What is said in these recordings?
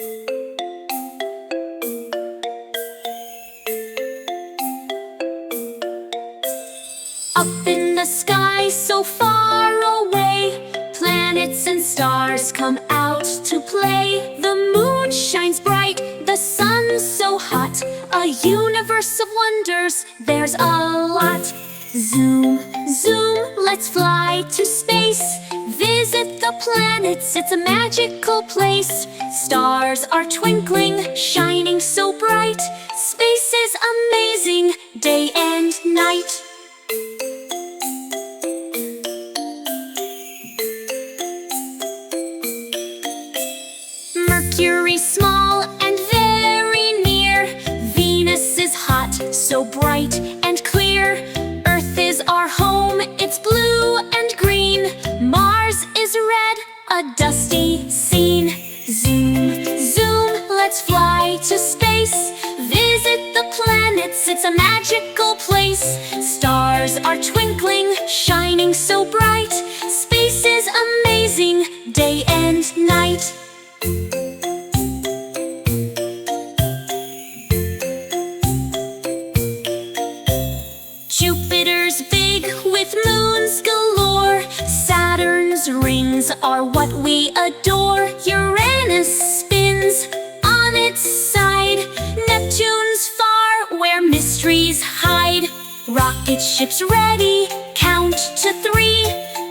Up in the sky so far away, planets and stars come out to play. The moon shines bright, the sun's so hot. A universe of wonders, there's a lot. Zoom, zoom, let's fly to space. Visit the planets, it's a magical place. Stars are twinkling, shining so bright. Space is amazing, day and night. Mercury's small and very near. Venus is hot, so bright and clear. Earth is our home, it's blue and green. Mars is red, a dusty scene. Zoom, zoom, let's fly to space. Visit the planets, it's a magical place. Stars are twinkling, shining so bright. Space is amazing, day and night. Jupiter's big with moons galore. Saturn's rings are what we adore. Uranus spins on its side. Neptune's far where mysteries hide. Rocket ships ready, count to 3.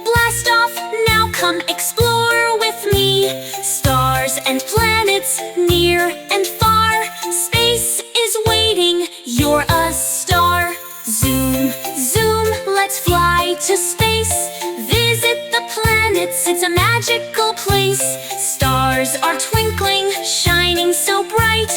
Blast off, now come explore with me. Stars and planets near and far. Space is waiting, you're a star. Zoom, zoom, let's fly to space. Visit the planets, it's a magical place. Stars are twinkling, shining so bright.